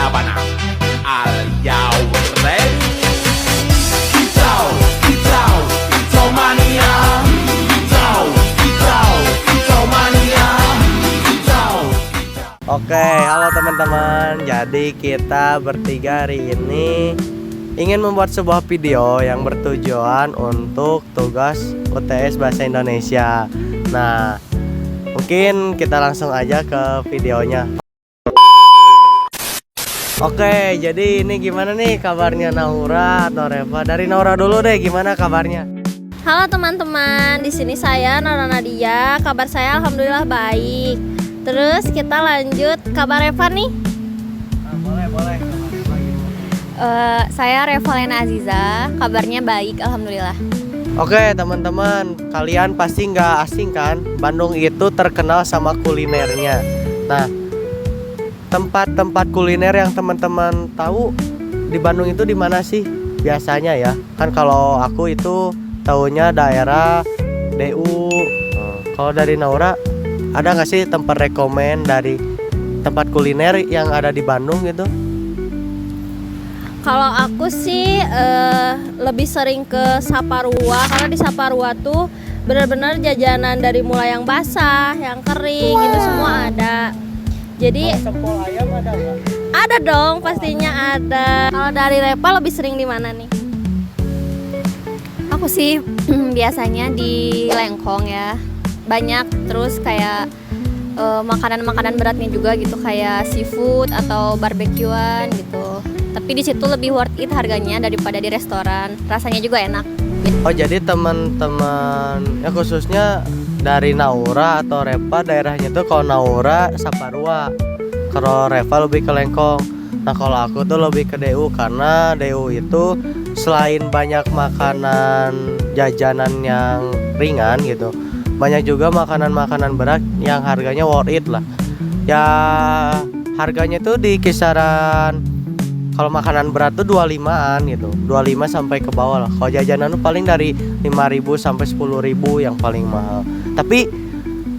Sabana. Are you ready? Kicau, kicau, kicau mania. Kicau, kicau, kicau mania. Kicau, kicau. Oke, halo teman-teman. Jadi kita bertiga hari ini ingin membuat sebuah video yang bertujuan untuk tugas UTS Bahasa Indonesia. Nah, mungkin kita langsung aja ke videonya. Oke, jadi ini gimana nih kabarnya Naura atau Reva? Dari Naura dulu deh, gimana kabarnya? Halo teman-teman, di sini saya Nora Nadia. Kabar saya alhamdulillah baik. Terus kita lanjut kabar Reva nih. Boleh. Saya Revalena Aziza, kabarnya baik alhamdulillah. Oke teman-teman, kalian pasti nggak asing kan? Bandung itu terkenal sama kulinernya. Nah, tempat-tempat kuliner yang teman-teman tahu di Bandung itu di mana sih biasanya ya? Kan kalau aku itu tahunya daerah DU. Kalau dari Naura, ada nggak sih tempat rekomen dari tempat kuliner yang ada di Bandung gitu? Kalau aku sih lebih sering ke Saparua, karena di Saparua tuh benar-benar jajanan dari mulai yang basah, yang kering, itu semua ada. Jadi Sempol ayam ada nggak? ada dong, pastinya ada. Kalau dari Reva lebih sering di mana nih? Aku sih biasanya di Lengkong ya, banyak. Terus kayak makanan-makanan beratnya juga gitu, kayak seafood atau barbekyuan gitu. Tapi di situ lebih worth it harganya daripada di restoran. Rasanya juga enak. Oh, jadi teman-teman ya khususnya dari Naura atau Reva daerahnya tuh, kalau Naura Saparua, kalau Reva lebih ke Lengkong. Nah, kalau aku tuh lebih ke DU, karena DU itu selain banyak makanan jajanan yang ringan gitu, banyak juga makanan-makanan berat yang harganya worth it lah. Ya harganya tuh di kisaran, kalau makanan berat tuh 25-an gitu, 25 sampai ke bawah lah. Kalau jajanan tuh paling dari 5.000 sampai 10.000 yang paling mahal. Tapi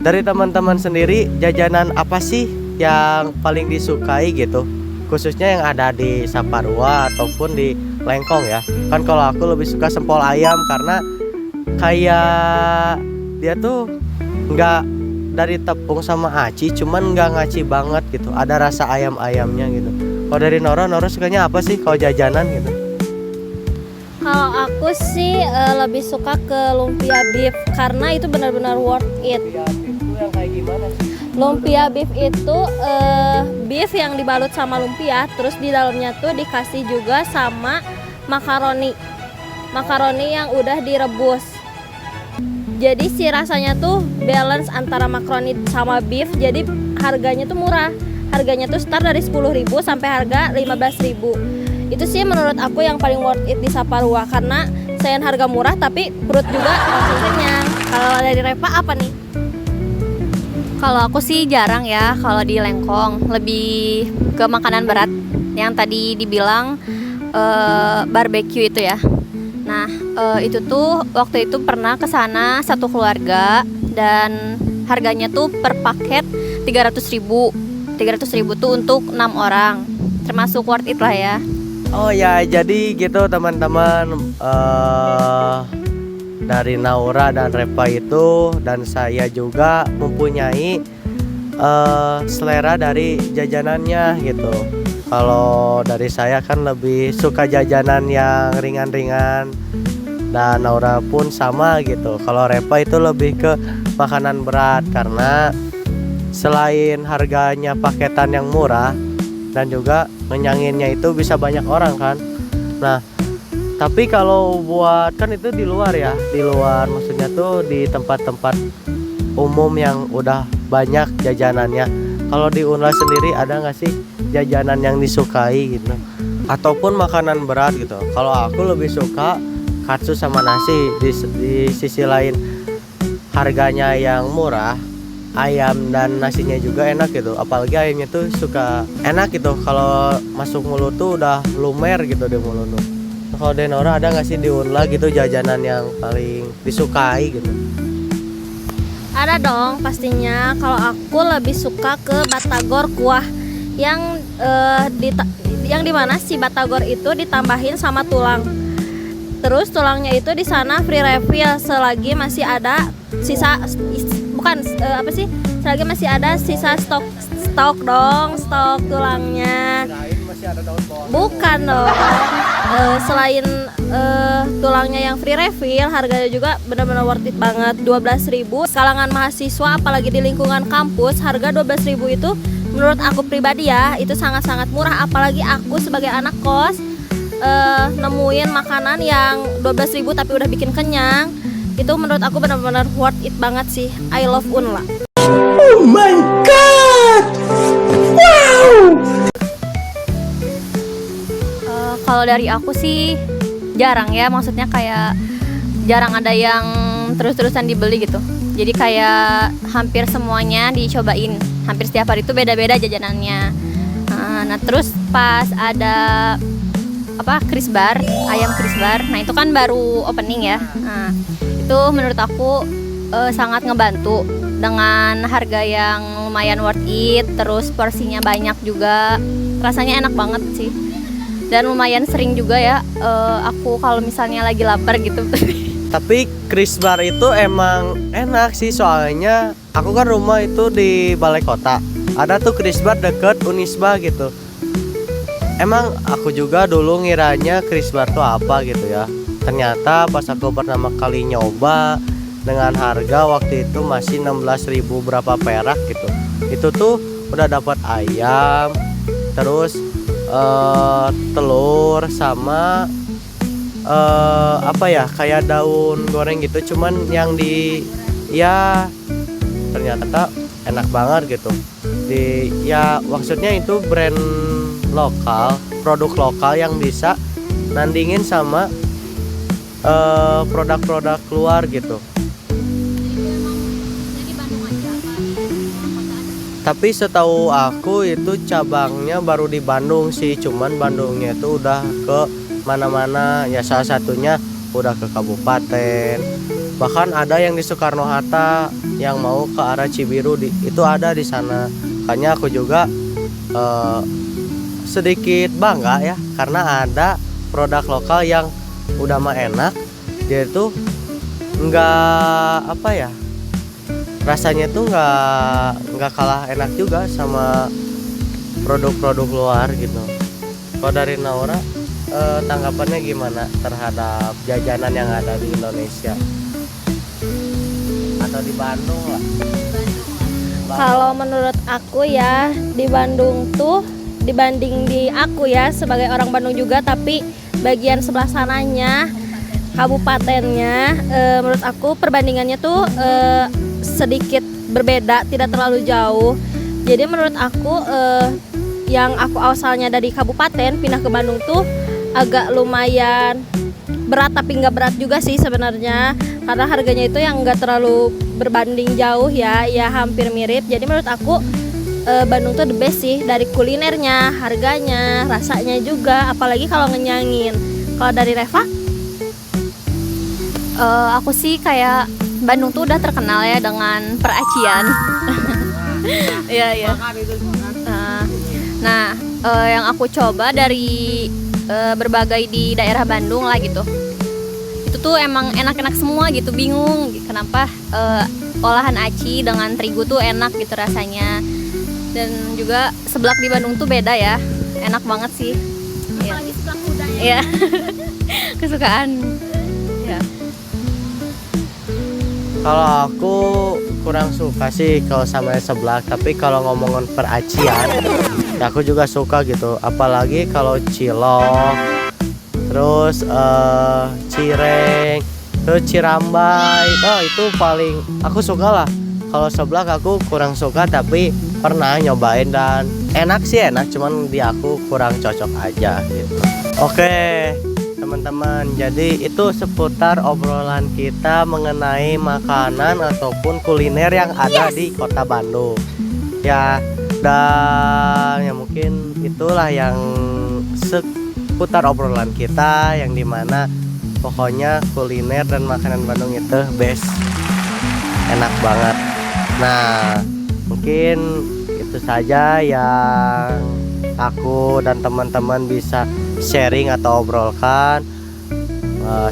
dari teman-teman sendiri, jajanan apa sih yang paling disukai gitu? Khususnya yang ada di Saparua ataupun di Lengkong ya. Kan kalau aku lebih suka sempol ayam, karena kayak dia tuh nggak dari tepung sama aci, cuman nggak ngaci banget gitu. Ada rasa ayam-ayamnya gitu. Kalau dari Nora sukanya apa sih kalau jajanan gitu? Kalau aku sih lebih suka ke lumpia beef, karena itu benar-benar worth it. Lumpia itu yang kayak gimana sih? Lumpia beef itu beef yang dibalut sama lumpia, terus di dalamnya tuh dikasih juga sama makaroni yang udah direbus. Jadi si rasanya tuh balance antara makaroni sama beef, jadi harganya tuh murah. Harganya tuh start dari 10.000 sampai harga 15.000. Itu sih menurut aku yang paling worth it di Saparua, karena selain harga murah tapi perut juga langsung kenyang. Kalau dari Reva apa nih? Kalau aku sih jarang ya kalau di Lengkong, lebih ke makanan berat yang tadi dibilang barbeque itu ya. Nah, itu tuh waktu itu pernah ke sana satu keluarga dan harganya tuh per paket 300.000. 300.000 tuh untuk 6 orang, termasuk worth it lah ya. Oh ya, jadi gitu teman-teman, dari Naura dan Reva itu dan saya juga mempunyai selera dari jajanannya gitu. Kalau dari saya kan lebih suka jajanan yang ringan-ringan, dan Naura pun sama gitu. Kalau Reva itu lebih ke makanan berat, karena selain harganya paketan yang murah dan juga ngenyanginnya itu bisa banyak orang kan. Nah, tapi kalau buat, kan itu di luar ya, di luar maksudnya tuh di tempat-tempat umum yang udah banyak jajanannya. Kalau di Unla sendiri ada nggak sih jajanan yang disukai gitu, ataupun makanan berat gitu? Kalau aku lebih suka katsu sama nasi. Di sisi lain harganya yang murah, ayam dan nasinya juga enak gitu. Apalagi ayamnya tuh suka enak gitu, kalau masuk mulut tuh udah lumer gitu di mulut tuh. Kalau Denora ada nggak sih di Unla gitu jajanan yang paling disukai gitu? Ada dong pastinya. Kalau aku lebih suka ke batagor kuah yang dimana si batagor itu ditambahin sama tulang. Terus tulangnya itu di sana free refill selagi masih ada sisa selagi masih ada sisa stok tulangnya. Masih ada daun bawang. Bukan dong. Selain tulangnya yang free refill, harganya juga benar-benar worth it banget. 12.000 kalangan mahasiswa apalagi di lingkungan kampus, harga 12.000 itu menurut aku pribadi ya, itu sangat-sangat murah. Apalagi aku sebagai anak kos nemuin makanan yang 12.000 tapi udah bikin kenyang. Itu menurut aku benar-benar worth it banget sih. I love Unla. Oh my god! Wow! Kalau dari aku sih jarang ya, maksudnya kayak jarang ada yang terus-terusan dibeli gitu. Jadi kayak hampir semuanya dicobain. Hampir setiap hari itu beda-beda jajanannya. Nah terus pas ada Chris Bar, ayam Chris Bar. Nah itu kan baru opening ya. Nah, itu menurut aku sangat ngebantu dengan harga yang lumayan worth it. Terus porsinya banyak juga, rasanya enak banget sih. Dan lumayan sering juga ya aku kalau misalnya lagi lapar gitu. Tapi Chris Bar itu emang enak sih, soalnya aku kan rumah itu di balai kota. Ada tuh Chris Bar deket Unisba gitu. Emang aku juga dulu ngiranya Chris Bar tuh apa gitu ya. Ternyata pas aku pertama kali nyoba dengan harga waktu itu masih 16.000 berapa perak gitu. Itu tuh udah dapat ayam, terus telur sama kayak daun goreng gitu, cuman yang ternyata enak banget gitu. Maksudnya itu brand lokal, produk lokal yang bisa nandingin sama produk-produk luar gitu. Tapi setahu aku itu cabangnya baru di Bandung sih, cuman Bandungnya itu udah ke mana-mana ya, salah satunya udah ke kabupaten. Bahkan ada yang di Soekarno-Hatta yang mau ke arah Cibiru itu ada di sana. Makanya aku juga sedikit bangga ya, karena ada produk lokal yang udah mah enak. Dia itu rasanya tuh nggak kalah enak juga sama produk-produk luar gitu. Kalau dari Naura, tanggapannya gimana terhadap jajanan yang ada di Indonesia atau di Bandung lah? Kalau menurut aku ya, di Bandung tuh dibanding di aku ya sebagai orang Bandung juga, tapi bagian sebelah sananya kabupatennya, menurut aku perbandingannya tuh sedikit berbeda, tidak terlalu jauh. Jadi menurut aku yang aku asalnya dari kabupaten pindah ke Bandung tuh agak lumayan berat, tapi nggak berat juga sih sebenarnya, karena harganya itu yang nggak terlalu berbanding jauh ya hampir mirip. Jadi menurut aku Bandung tuh the best sih, dari kulinernya, harganya, rasanya juga, apalagi kalau ngenyangin. Kalau dari Reva? Aku sih kayak Bandung tuh udah terkenal ya dengan peracian. Iya. Nah, yang aku coba dari berbagai di daerah Bandung lah gitu, itu tuh emang enak-enak semua gitu. Bingung kenapa olahan aci dengan terigu tuh enak gitu rasanya. Dan juga seblak di Bandung tuh beda ya, enak banget sih. Apalagi seblak kuda ya. Iya. Kesukaan. Ya. Kalau aku kurang suka sih kalau sama seblak, tapi kalau ngomongin peracian ya aku juga suka gitu. Apalagi kalau cilok, terus cireng, terus cirambai, itu paling aku suka lah. Kalau seblak aku kurang suka, tapi pernah nyobain dan enak sih, enak, cuman di aku kurang cocok aja gitu. Oke teman-teman, jadi itu seputar obrolan kita mengenai makanan ataupun kuliner yang ada di kota Bandung ya. Dan ya mungkin itulah yang seputar obrolan kita, yang dimana pokoknya kuliner dan makanan Bandung itu best, enak banget. Nah mungkin itu saja yang aku dan teman-teman bisa sharing atau obrolkan.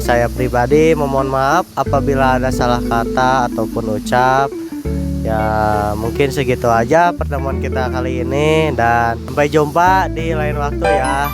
Saya pribadi memohon maaf apabila ada salah kata ataupun ucap. Ya mungkin segitu aja pertemuan kita kali ini, dan sampai jumpa di lain waktu ya.